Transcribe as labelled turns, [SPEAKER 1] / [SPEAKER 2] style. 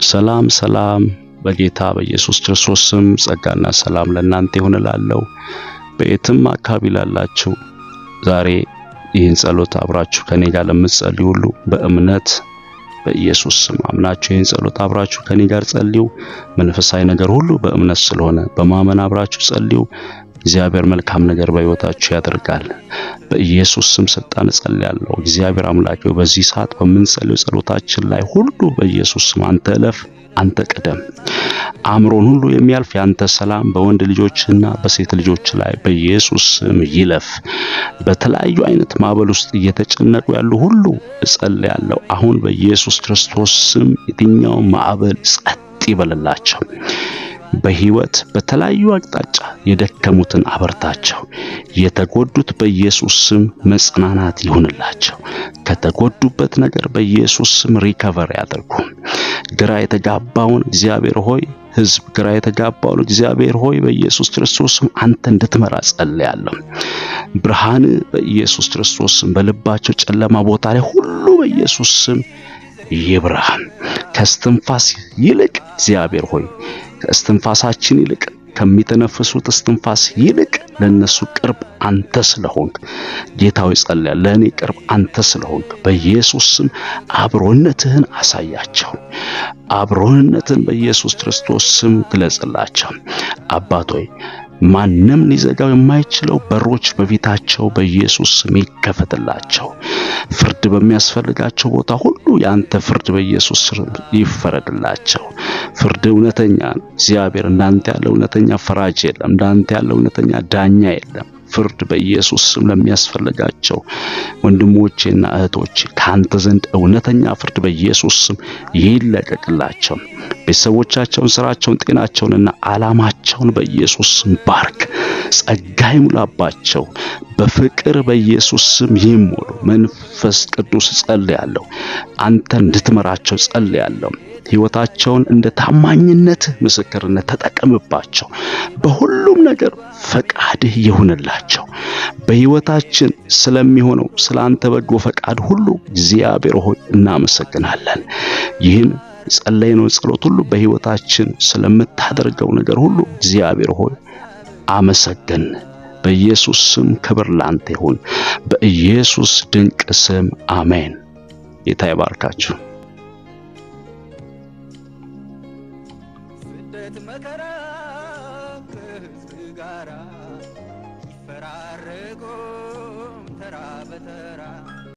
[SPEAKER 1] ሰላም ሰላም በጌታ በኢየሱስ ክርስቶስ ስም ጸጋና ሰላም ለእናንተ ይሁን እላለሁ። በየትም አካባቢ ላላችሁ ዛሬ ይህን ጸሎት አብራችሁ ከኔ ጋር ለምትጸልዩ ሁሉ በእምነት በኢየሱስ ስም አምናችሁ ይህን ጸሎት አብራችሁ ከኔ ጋር ጸልዩ። መንፈሳዊ ነገር ሁሉ በእምነት ስለሆነ በማመን አብራችሁ ጸልዩ። እግዚአብሔር መልካም ነገር በሕይወታችሁ ያደርጋል። በኢየሱስ ስም ስልጣን ጸልያለሁ። እግዚአብሔር አምላክ በዚህ ሰዓት በምንጸልየው ጸሎታችን ላይ ሁሉ በኢየሱስ ስም አንተ እለፍ፣ አንተ ቀደም። አእምሮን ሁሉ የሚያልፍ ያንተ ሰላም በወንድ ልጆችና በሴት ልጆች ላይ በኢየሱስ ስም ይለፍ። በተለያዩ አይነት ማዕበል ውስጥ እየተጨነቁ ያሉ ሁሉ እጸልያለሁ። አሁን በኢየሱስ ክርስቶስ ስም የትኛው ማዕበል ጸጥ ይበልላቸው። በህይወት በተለያዩ አቅጣጫ የደከሙትን አበርታቸው። የተጎዱት በኢየሱስ ስም መጽናናት ይሁንላቸው። ከተጎዱበት ነገር በኢየሱስ ስም ሪከቨር ያድርጉ። ግራ የተጋባውን እግዚአብሔር ሆይ ሕዝብ ግራ የተጋባውን እግዚአብሔር ሆይ በኢየሱስ ክርስቶስ ስም አንተ እንድትመራ ጸልያለሁ። ብርሃን በኢየሱስ ክርስቶስ ስም በልባቸው ጨለማ ቦታ ላይ ሁሉ በኢየሱስ ስም ይብራ። ከስትንፋስ ይልቅ እግዚአብሔር ሆይ ከስትንፋሳችን ይልቅ ከሚተነፍሱት እስትንፋስ ይልቅ ለነሱ ቅርብ አንተ ስለሆንክ ጌታዊ ጸልያለሁ። ለእኔ ቅርብ አንተ ስለሆንክ በኢየሱስ ስም አብሮነትህን አሳያቸው። አብሮነትን በኢየሱስ ክርስቶስ ስም ግለጽላቸው። አባቶይ ማንም ሊዘጋው የማይችለው በሮች በፊታቸው በኢየሱስ ስም ይከፈትላቸው። ፍርድ በሚያስፈልጋቸው ቦታ ሁሉ ያንተ ፍርድ በኢየሱስ ስም ይፈረድላቸው። ፍርድ እውነተኛ ነው። እግዚአብሔር እንዳንተ ያለ እውነተኛ ፈራጅ የለም። እንዳንተ ያለ እውነተኛ ዳኛ የለም። ፍርድ በኢየሱስ ስም ለሚያስፈልጋቸው ወንድሞቼና እህቶቼ ካንተ ዘንድ እውነተኛ ፍርድ በኢየሱስ ስም ይለቀቅላቸው። ቤተሰቦቻቸውን፣ ስራቸውን፣ ጤናቸውንና ዓላማቸውን በኢየሱስ ስም ባርክ። ጸጋ ይሙላባቸው። በፍቅር በኢየሱስ ስም ይሞሉ። መንፈስ ቅዱስ ጸልያለሁ፣ አንተ እንድትመራቸው ጸልያለሁ። ሕይወታቸውን እንደ ታማኝነት ምስክርነት ተጠቀምባቸው። በሁሉም ነገር ፈቃድህ ይሁንላቸው። በሕይወታችን ስለሚሆነው ስላንተ በጎ ፈቃድ ሁሉ እግዚአብሔር ሆይ እናመሰግናለን። ይህን ጸለይነው ጸሎት ሁሉ በሕይወታችን ስለምታደርገው ነገር ሁሉ እግዚአብሔር ሆይ አመሰግን። በኢየሱስ ስም ክብር ላንተ ይሁን። በኢየሱስ ድንቅ ስም አሜን። ጌታ ይባርካችሁ።